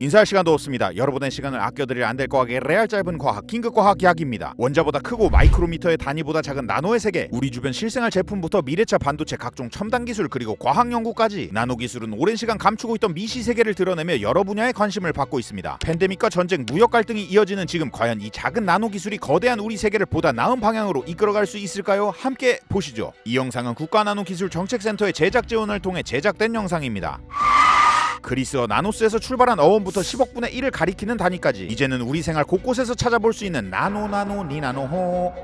인사할 시간도 없습니다. 여러분의 시간을 아껴드릴 안될 과학의 레알 짧은 과학 긴급과학 이야기입니다. 원자보다 크고 마이크로미터의 단위보다 작은 나노의 세계, 우리 주변 실생활 제품부터 미래차 반도체 각종 첨단 기술 그리고 과학 연구까지 나노 기술은 오랜 시간 감추고 있던 미시 세계를 드러내며 여러 분야의 관심을 받고 있습니다. 팬데믹과 전쟁, 무역 갈등이 이어지는 지금 과연 이 작은 나노 기술이 거대한 우리 세계를 보다 나은 방향으로 이끌어갈 수 있을까요? 함께 보시죠. 이 영상은 국가나노기술정책센터의 제작 지원을 통해 제작된 영상입니다. 그리스어 나노스에서 출발한 어원부터 10억분의 1을 가리키는 단위까지 이제는 우리 생활 곳곳에서 찾아볼 수 있는 나노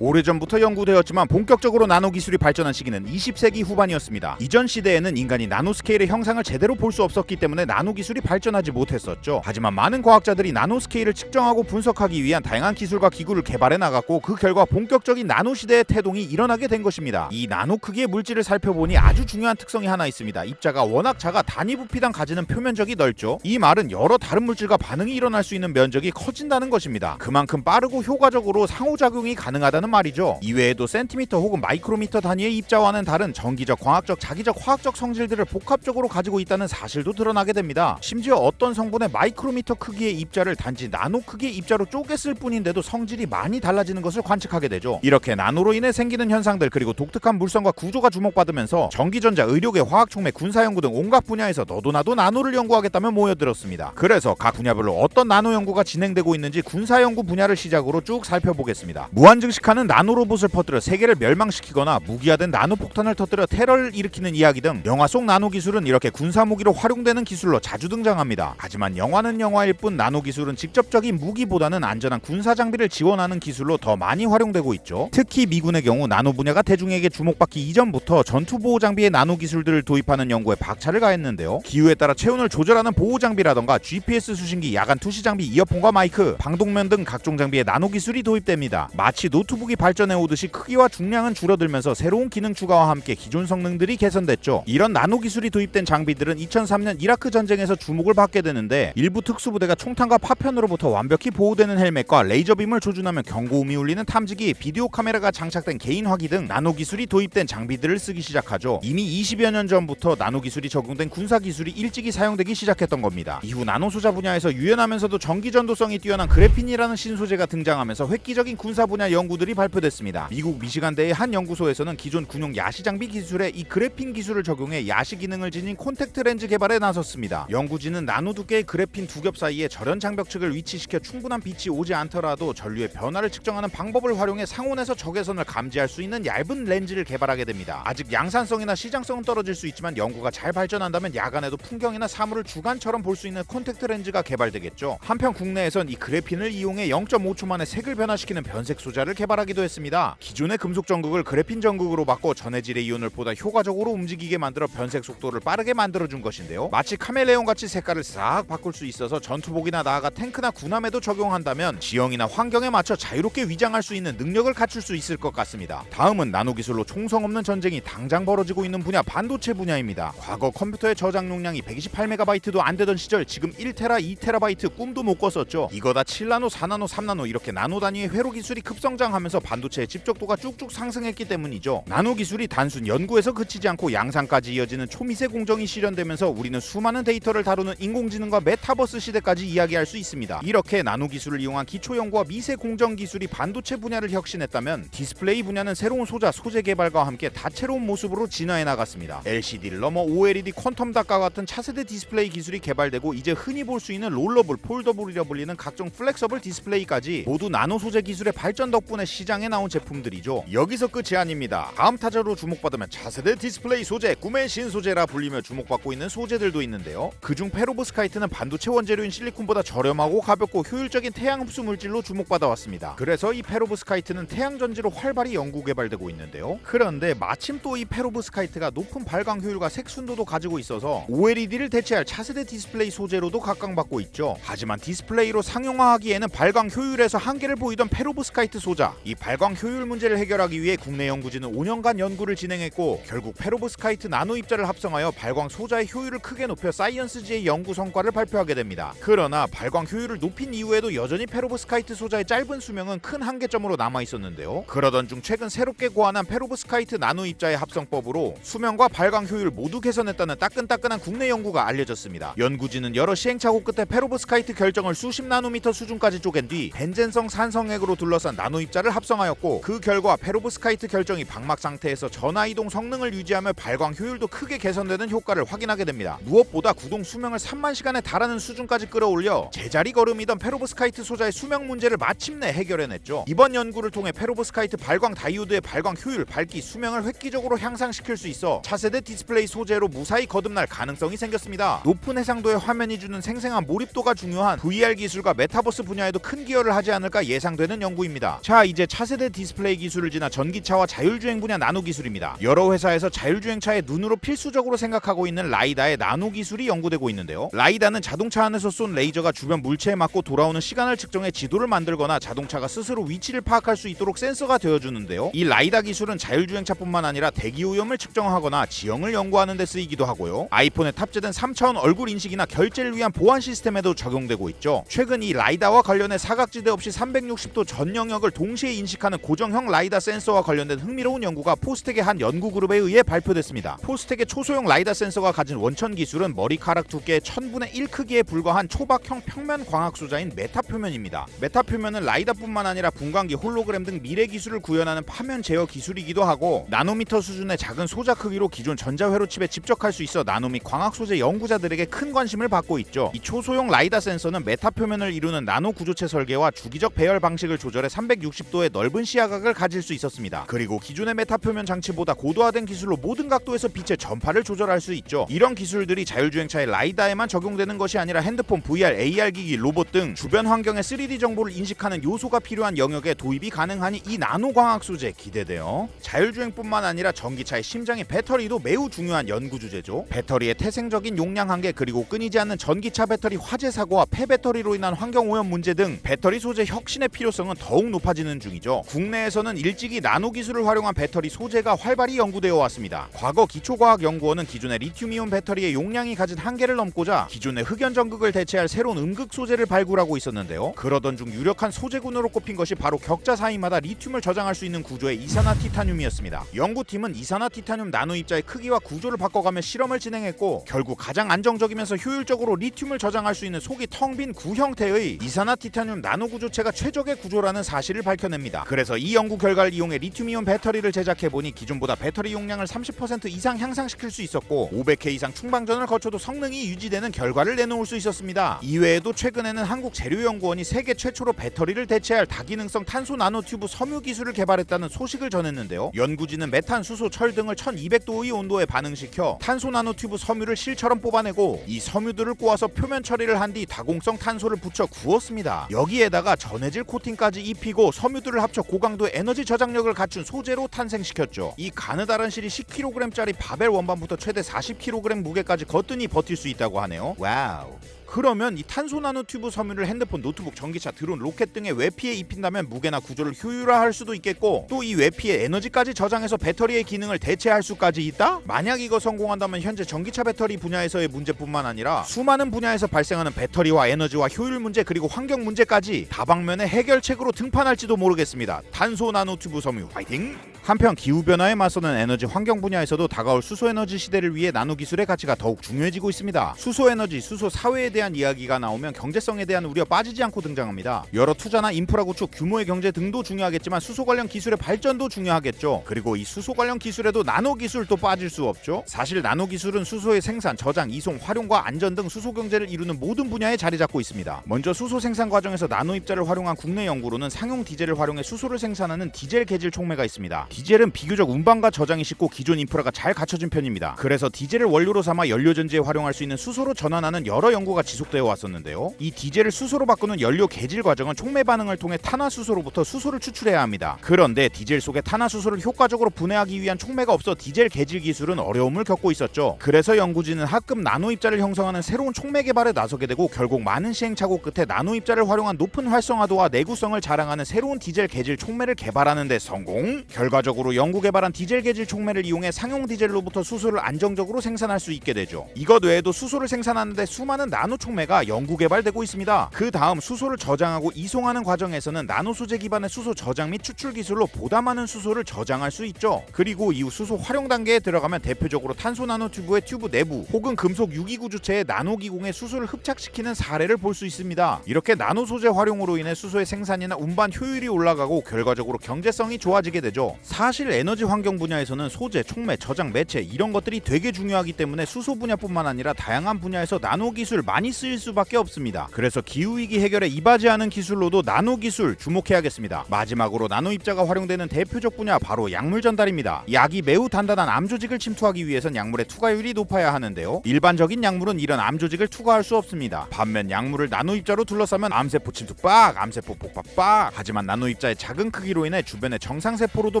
오래전부터 연구되었지만 본격적으로 나노 기술이 발전한 시기는 20세기 후반이었습니다. 이전 시대에는 인간이 나노스케일의 형상을 제대로 볼 수 없었기 때문에 나노 기술이 발전하지 못했었죠. 하지만 많은 과학자들이 나노스케일을 측정하고 분석하기 위한 다양한 기술과 기구를 개발해 나갔고 그 결과 본격적인 나노 시대의 태동이 일어나게 된 것입니다. 이 나노 크기의 물질을 살펴보니 아주 중요한 특성이 하나 있습니다. 입자가 워낙 작아 단위 부피당 가지는 표면적이 넓죠. 이 말은 여러 다른 물질과 반응이 일어날 수 있는 면적이 커진다는 것입니다. 그만큼 빠르고 효과적으로 상호작용이 가능하다는 말이죠. 이외에도 센티미터 혹은 마이크로미터 단위의 입자와는 다른 전기적, 광학적, 자기적, 화학적 성질들을 복합적으로 가지고 있다는 사실도 드러나게 됩니다. 심지어 어떤 성분의 마이크로미터 크기의 입자를 단지 나노 크기의 입자로 쪼갰을 뿐인데도 성질이 많이 달라지는 것을 관측하게 되죠. 이렇게 나노로 인해 생기는 현상들 그리고 독특한 물성과 구조가 주목받으면서 전기전자, 의료계, 화학촉매, 군사연구 등 온갖 분야에서 너도 나도 나노를 연구하겠다며 모여들었습니다. 그래서 각 분야별로 어떤 나노 연구가 진행되고 있는지 군사 연구 분야를 시작으로 쭉 살펴보겠습니다. 무한 증식하는 나노 로봇을 퍼뜨려 세계를 멸망시키거나 무기화된 나노 폭탄을 터뜨려 테러를 일으키는 이야기 등 영화 속 나노 기술은 이렇게 군사 무기로 활용되는 기술로 자주 등장합니다. 하지만 영화는 영화일 뿐 나노 기술은 직접적인 무기보다는 안전한 군사 장비를 지원하는 기술로 더 많이 활용되고 있죠. 특히 미군의 경우 나노 분야가 대중에게 주목받기 이전부터 전투 보호 장비의 나노 기술들을 도입하는 연구에 박차를 가했는데요. 기후에 따라 체온을 조절하는 보호 장비라던가 GPS 수신기, 야간 투시 장비, 이어폰과 마이크, 방독면 등 각종 장비에 나노 기술이 도입됩니다. 마치 노트북이 발전해 오듯이 크기와 중량은 줄어들면서 새로운 기능 추가와 함께 기존 성능들이 개선됐죠. 이런 나노 기술이 도입된 장비들은 2003년 이라크 전쟁에서 주목을 받게 되는데 일부 특수부대가 총탄과 파편으로부터 완벽히 보호되는 헬멧과 레이저빔을 조준하며 경고음이 울리는 탐지기, 비디오 카메라가 장착된 개인 화기 등 나노 기술이 도입된 장비들을 쓰기 시작하죠. 이미 20여 년 전부터 나노 기술이 적용된 군사 기술이 일찍이 사용되기 시작했던 겁니다. 이후 나노 소자 분야에서 유연하면서도 전기 전도성이 뛰어난 그래핀이라는 신소재가 등장하면서 획기적인 군사 분야 연구들이 발표됐습니다. 미국 미시간대의 한 연구소에서는 기존 군용 야시 장비 기술에 이 그래핀 기술을 적용해 야시 기능을 지닌 콘택트 렌즈 개발에 나섰습니다. 연구진은 나노 두께의 그래핀 두 겹 사이에 절연 장벽측을 위치시켜 충분한 빛이 오지 않더라도 전류의 변화를 측정하는 방법을 활용해 상온에서 적외선을 감지할 수 있는 얇은 렌즈를 개발하게 됩니다. 아직 양산성이나 시장성은 떨어질 수 있지만 연구가 잘 발전한다면 야간에도 풍경이나 사물을 주간처럼 볼 수 있는 콘택트 렌즈가 개발되겠죠. 한편 국내에선 이 그래핀을 이용해 0.5초 만에 색을 변화시키는 변색 소자를 개발하기도 했습니다. 기존의 금속 전극을 그래핀 전극으로 바꿔 전해질의 이온을 보다 효과적으로 움직이게 만들어 변색 속도를 빠르게 만들어준 것인데요. 마치 카멜레온같이 색깔을 싹 바꿀 수 있어서 전투복이나 나아가 탱크나 군함에도 적용한다면 지형이나 환경에 맞춰 자유롭게 위장할 수 있는 능력을 갖출 수 있을 것 같습니다. 다음은 나노 기술로 총성 없는 전쟁이 당장 벌어지고 있는 분야, 반도체 분야입니다. 과거 컴퓨터의 저장 용량이 128MB도 안 되던 시절 지금 1테라, 2TB 꿈도 못 꿨었죠. 이거다 7나노, 4나노, 3나노 이렇게 나노 단위의 회로 기술이 급성장하면서 반도체의 집적도가 쭉쭉 상승했기 때문이죠. 나노 기술이 단순 연구에서 그치지 않고 양산까지 이어지는 초미세 공정이 실현되면서 우리는 수많은 데이터를 다루는 인공지능과 메타버스 시대까지 이야기할 수 있습니다. 이렇게 나노 기술을 이용한 기초 연구와 미세 공정 기술이 반도체 분야를 혁신했다면 디스플레이 분야는 새로운 소재 개발과 함께 다채로운 모습으로 진화해 나갔습니다. LCD를 넘어 OLED, 퀀텀 닷과 같은 차세대 디스플레이 기술이 개발되고 이제 흔히 볼 수 있는 롤러블, 폴더블이라 불리는 각종 플렉서블 디스플레이까지 모두 나노 소재 기술의 발전 덕분에 시장에 나온 제품들이죠. 여기서 끝이 아닙니다. 다음 타자로 주목받으면 차세대 디스플레이 소재, 꿈의 신소재라 불리며 주목받고 있는 소재들도 있는데요. 그중 페로브스카이트는 반도체 원재료인 실리콘보다 저렴하고 가볍고 효율적인 태양 흡수 물질로 주목받아 왔습니다. 그래서 이 페로브스카이트는 태양 전지로 활발히 연구 개발되고 있는데요. 그런데 마침 또 이 페로브스카이트가 높은 발광 효율과 색순도도 가지고 있어서 OLED를 대체할 차세대 디스플레이 소재로도 각광받고 있죠. 하지만 디스플레이로 상용화하기에는 발광 효율에서 한계를 보이던 페로브스카이트 소자, 이 발광 효율 문제를 해결하기 위해 국내 연구진은 5년간 연구를 진행했고 결국 페로브스카이트 나노 입자를 합성하여 발광 소자의 효율을 크게 높여 사이언스지의 연구 성과를 발표하게 됩니다. 그러나 발광 효율을 높인 이후에도 여전히 페로브스카이트 소자의 짧은 수명은 큰 한계점으로 남아 있었는데요. 그러던 중 최근 새롭게 고안한 페로브스카이트 나노 입자의 합성법으로 수명과 발광 효율 모두 개선했다는 따끈따끈한 국내 연구가 알려졌습니다. 연구진은 여러 시행착오 끝에 페로브스카이트 결정을 수십 나노미터 수준까지 쪼갠 뒤 벤젠성 산성액으로 둘러싼 나노 입자를 합성하였고, 그 결과 페로브스카이트 결정이 방막 상태에서 전하이동 성능을 유지하며 발광 효율도 크게 개선되는 효과를 확인하게 됩니다. 무엇보다 구동 수명을 3만 시간에 달하는 수준까지 끌어올려 제자리 걸음이던 페로브스카이트 소자의 수명 문제를 마침내 해결해냈죠. 이번 연구를 통해 페로브스카이트 발광 다이오드의 발광 효율, 밝기, 수명을 획기적으로 향상시킬 수 있어 차세대 디스플레이 소재로 무사히 거듭날 가능성이 생겼습니다. 높은 해상도의 화면이 주는 생생한 몰입도가 중요한 VR 기술과 메타버스 분야에도 큰 기여를 하지 않을까 예상되는 연구입니다. 자, 이제 차세대 디스플레이 기술을 지나 전기차와 자율주행 분야 나노 기술입니다. 여러 회사에서 자율주행차의 눈으로 필수적으로 생각하고 있는 라이다의 나노 기술이 연구되고 있는데요. 라이다는 자동차 안에서 쏜 레이저가 주변 물체에 맞고 돌아오는 시간을 측정해 지도를 만들거나 자동차가 스스로 위치를 파악할 수 있도록 센서가 되어주는데요. 이 라이다 기술은 자율주행차뿐만 아니라 대기오염을 측정하거나 지형을 연구하는 데 쓰이기도 하고요. 아이폰에 탑재된 3차원 얼굴 인식이나 결제를 위한 보안 시스템에도 적용되고 있죠. 최근 이 라이다와 관련해 사각지대 없이 360도 전 영역을 동시에 인식하는 고정형 라이다 센서와 관련된 흥미로운 연구가 포스텍의 한 연구그룹에 의해 발표됐습니다. 포스텍의 초소형 라이다 센서가 가진 원천 기술은 머리카락 두께의 1000분의 1 크기에 불과한 초박형 평면 광학 소자인 메타표면입니다. 메타표면은 라이다뿐만 아니라 분광기, 홀로그램 등 미래 기술을 구현하는 파면 제어 기술이기도 하고, 나노미터 수준의 작은 소자 크기로 기존 전자회로칩에 집적할 수 있어 나노 및 광학 소재 연구자들에게 큰 관심을 받고 있죠. 이 초소형 라이다 센서는 메타표면을 이루는 나노 구조체 설계와 주기적 배열 방식을 조절해 360도의 넓은 시야각을 가질 수 있었습니다. 그리고 기존의 메타표면 장치보다 고도화된 기술로 모든 각도에서 빛의 전파를 조절할 수 있죠. 이런 기술들이 자율주행차의 라이다에만 적용되는 것이 아니라 핸드폰, VR, AR 기기, 로봇 등 주변 환경의 3D 정보를 인식하는 요소가 필요한 영역에 도입이 가능하니 이 나노 광학 소재 기대돼요. 자율주행뿐만 아니라 전기차의 심장인 배터리도 매우 중요한 연구 주제죠. 배터리의 태생적인 용량 한계, 그리고 끊이지 않는 전기차 배터리 화재 사고와 폐배터리로 인한 환경 오염 문제 등 배터리 소재 혁신의 필요성은 더욱 높아지는 중이죠. 국내에서는 일찍이 나노 기술을 활용한 배터리 소재가 활발히 연구되어 왔습니다. 과거 기초과학연구원은 기존의 리튬이온 배터리의 용량이 가진 한계를 넘고자 기존의 흑연 전극을 대체할 새로운 음극 소재를 발굴하고 있었는데요. 그러던 중 유력한 소재군으로 꼽힌 것이 바로 격자 사이마다 리튬을 저장할 수 있는 구조의 이산화티타늄이었습니다. 연구팀은 이산화티타늄 나노 입자의 크기와 구조를 바꿔가며 실험을 진행했고, 결국 가장 안정적이면서 효율적으로 리튬을 저장할 수 있는 속이 텅 빈 구 형태의 이산화티타늄 나노 구조체가 최적의 구조라는 사실을 밝혀냅니다. 그래서 이 연구 결과를 이용해 리튬이온 배터리를 제작해보니 기존보다 배터리 용량을 30% 이상 향상시킬 수 있었고, 500회 이상 충방전을 거쳐도 성능이 유지되는 결과를 내놓을 수 있었습니다. 이외에도 최근에는 한국재료연구원이 세계 최초로 배터리를 대체할 다기능성 탄소 나노튜브 섬유 기술을 개발했다는 소식을 전했는데요. 연구진은 메탄, 수소, 철 등을 1200도의 온도에 반응시켜 탄소 나노튜브 섬유를 실처럼 뽑아내고, 이 섬유들을 꼬아서 표면 처리를 한 뒤 다공성 탄소를 붙여 구웠습니다. 여기에다가 전해질 코팅까지 입히고 섬유들을 합쳐 고강도의 에너지 저장력을 갖춘 소재로 탄생시켰죠. 이 가느다란 실이 10kg짜리 바벨 원반부터 최대 40kg 무게까지 거뜬히 버틸 수 있다고 하네요. 와우. 그러면 이 탄소 나노튜브 섬유를 핸드폰, 노트북, 전기차, 드론, 로켓 등의 외피에 입힌다면 무게나 구조를 효율화할 수도 있겠고, 또 이 외피에 에너지까지 저장해서 배터리의 기능을 대체할 수까지 있다? 만약 이거 성공한다면 현재 전기차 배터리 분야에서의 문제뿐만 아니라 수많은 분야에서 발생하는 배터리와 에너지와 효율 문제, 그리고 환경 문제까지 다방면의 해결책으로 등판할지도 모르겠습니다. 탄소 나노튜브 섬유 화이팅! 한편 기후변화에 맞서는 에너지 환경 분야에서도 다가올 수소에너지 시대를 위해 나노기술의 가치가 더욱 중요해지고 있습니다. 수소에너지, 수소 사회에 대한 이야기가 나오면 경제성에 대한 우려 빠지지 않고 등장합니다. 여러 투자나 인프라 구축, 규모의 경제 등도 중요하겠지만 수소 관련 기술의 발전도 중요하겠죠. 그리고 이 수소 관련 기술에도 나노기술도 빠질 수 없죠. 사실 나노기술은 수소의 생산, 저장, 이송, 활용과 안전 등 수소 경제를 이루는 모든 분야에 자리 잡고 있습니다. 먼저 수소 생산 과정에서 나노 입자를 활용한 국내 연구로는 상용 디젤을 활용해 수소를 생산하는 디젤 계질 촉매가 있습니다. 디젤은 비교적 운반과 저장이 쉽고 기존 인프라가 잘 갖춰진 편입니다. 그래서 디젤을 원료로 삼아 연료전지에 활용할 수 있는 수소로 전환하는 여러 연구가 지속되어 왔었는데요. 이 디젤을 수소로 바꾸는 연료 계질 과정은 촉매 반응을 통해 탄화수소로부터 수소를 추출해야 합니다. 그런데 디젤 속에 탄화수소를 효과적으로 분해하기 위한 촉매가 없어 디젤 계질 기술은 어려움을 겪고 있었죠. 그래서 연구진은 하급 나노 입자를 형성하는 새로운 촉매 개발에 나서게 되고, 결국 많은 시행착오 끝에 나노 입자를 활용한 높은 활성화도와 내구성을 자랑하는 새로운 디젤 계질 촉매를 개발하는 데 성공! 결과적으로 연구 개발한 디젤 계질 촉매를 이용해 상용 디젤로부터 수소를 안정적으로 생산할 수 있게 되죠. 이것 외에도 수소를 생산하는데 수많은 나노 나노 촉매가 연구 개발되고 있습니다. 그 다음 수소를 저장하고 이송하는 과정에서는 나노 소재 기반의 수소 저장 및 추출 기술로 보다 많은 수소를 저장할 수 있죠. 그리고 이후 수소 활용 단계에 들어가면 대표적으로 탄소 나노튜브의 튜브 내부 혹은 금속 유기구 주체의 나노기공에 수소를 흡착시키는 사례를 볼 수 있습니다. 이렇게 나노 소재 활용으로 인해 수소의 생산이나 운반 효율이 올라가고 결과적으로 경제성이 좋아지게 되죠. 사실 에너지 환경 분야에서는 소재, 촉매, 저장, 매체 이런 것들이 되게 중요하기 때문에 수소 분야뿐만 아니라 다양한 분야에서 나노 기술 많이 쓰일 수밖에 없습니다. 그래서 기후위기 해결에 이바지하는 기술로도 나노 기술 주목해야겠습니다. 마지막으로 나노 입자가 활용되는 대표적 분야 바로 약물 전달입니다. 약이 매우 단단한 암 조직을 침투하기 위해선 약물의 투과율이 높아야 하는데요. 일반적인 약물은 이런 암 조직을 투과할 수 없습니다. 반면 약물을 나노 입자로 둘러싸면 암세포 침투 빡, 암세포 폭발 빡. 하지만 나노 입자의 작은 크기로 인해 주변의 정상세포로도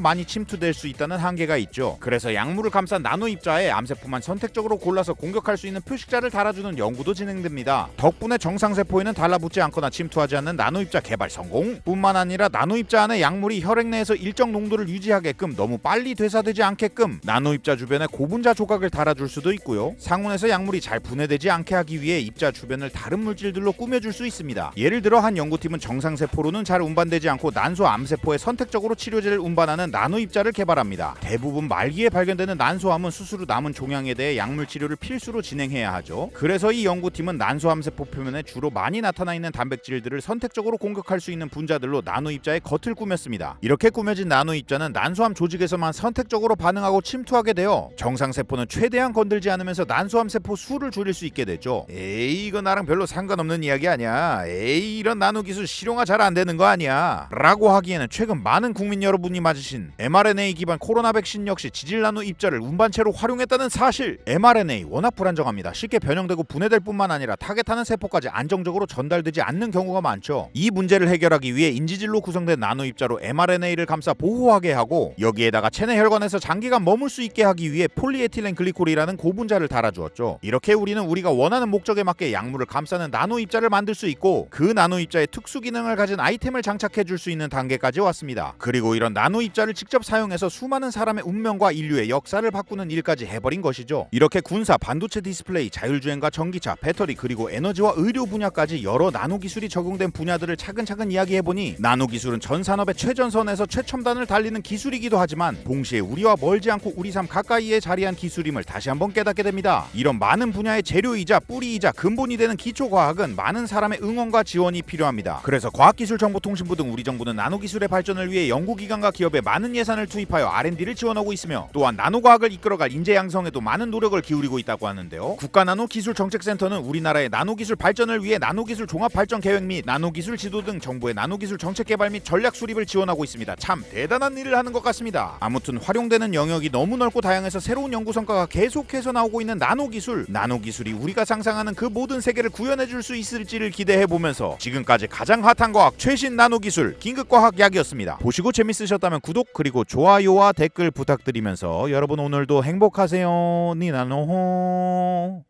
많이 침투될 수 있다는 한계가 있죠. 그래서 약물을 감싼 나노 입자에 암세포만 선택적으로 골라서 공격할 수 있는 표식자를 달아주는 연구도 진행됩니다. 덕분에 정상세포에는 달라붙지 않거나 침투하지 않는 나노 입자 개발 성공. 뿐만 아니라 나노 입자 안에 약물이 혈액 내에서 일정 농도를 유지하게끔 너무 빨리 되사되지 않게끔 나노 입자 주변에 고분자 조각을 달아줄 수도 있고요. 상온에서 약물이 잘 분해되지 않게 하기 위해 입자 주변을 다른 물질들로 꾸며줄 수 있습니다. 예를 들어 한 연구팀은 정상세포로는 잘 운반되지 않고 난소 암세포에 선택적으로 치료제를 운반하는 나노 입자를 개발합니다. 대부분 말기에 발견되는 난소암은 수술 후 남은 종양에 대해 약물 치료를 필수로 진행해야 하죠. 그래서 이 연구팀은 난소암세포 표면에 주로 많이 나타나 있는 단백질들을 선택적으로 공격할 수 있는 분자들로 나노 입자의 겉을 꾸몄습니다. 이렇게 꾸며진 나노 입자는 난소암 조직에서만 선택적으로 반응하고 침투하게 되어 정상세포는 최대한 건들지 않으면서 난소암세포 수를 줄일 수 있게 되죠. 에이 이거 나랑 별로 상관없는 이야기 아니야. 에이 이런 나노 기술 실용화 잘 안 되는 거 아니야 라고 하기에는 최근 많은 국민 여러분이 맞으신 mRNA 기반 코로나 백신 역시 지질 나노 입자를 운반체로 활용했다는 사실. mRNA 워낙 불안정합니다. 쉽게 변형되고 분해될 뿐만 아니라 타겟하는 세포까지 안정적으로 전달되지 않는 경우가 많죠. 이 문제를 해결하기 위해 인지질로 구성된 나노 입자로 mRNA를 감싸 보호하게 하고 여기에다가 체내 혈관에서 장기간 머물 수 있게 하기 위해 폴리에틸렌 글리콜이라는 고분자를 달아주었죠. 이렇게 우리는 우리가 원하는 목적에 맞게 약물을 감싸는 나노 입자를 만들 수 있고 그 나노 입자에 특수 기능을 가진 아이템을 장착해 줄 수 있는 단계까지 왔습니다. 그리고 이런 나노 입자를 직접 사용해서 수많은 사람의 운명과 인류의 역사를 바꾸는 일까지 해버린 것이죠. 이렇게 군사, 반도체 디스플레이, 자율주행과 전기차, 배터리 그리고 에너지와 의료 분야까지 여러 나노 기술이 적용된 분야들을 차근차근 이야기해보니 나노 기술은 전 산업의 최전선에서 최첨단을 달리는 기술이기도 하지만 동시에 우리와 멀지 않고 우리 삶 가까이에 자리한 기술임을 다시 한번 깨닫게 됩니다. 이런 많은 분야의 재료이자 뿌리이자 근본이 되는 기초과학은 많은 사람의 응원과 지원이 필요합니다. 그래서 과학기술정보통신부 등 우리 정부는 나노 기술의 발전을 위해 연구기관과 기업에 많은 예산을 투입하여 R&D를 지원하고 있으며 또한 나노과학을 이끌어갈 인재 양성에도 많은 노력을 기울이고 있다고 하는데요. 국가나노기술정책센터는 우리나라의 나노기술 발전을 위해 나노기술 종합발전계획 및 나노기술 지도 등 정부의 나노기술 정책개발 및 전략 수립을 지원하고 있습니다. 참 대단한 일을 하는 것 같습니다. 아무튼 활용되는 영역이 너무 넓고 다양해서 새로운 연구 성과가 계속해서 나오고 있는 나노기술이 우리가 상상하는 그 모든 세계를 구현해줄 수 있을지를 기대해보면서 지금까지 가장 핫한 과학 최신 나노기술 긴급과학약이었습니다. 보시고 재밌으셨다면 구독 그리고 좋아요와 댓글 부탁드리면서 여러분 오늘도 행복하세요. 니나노호.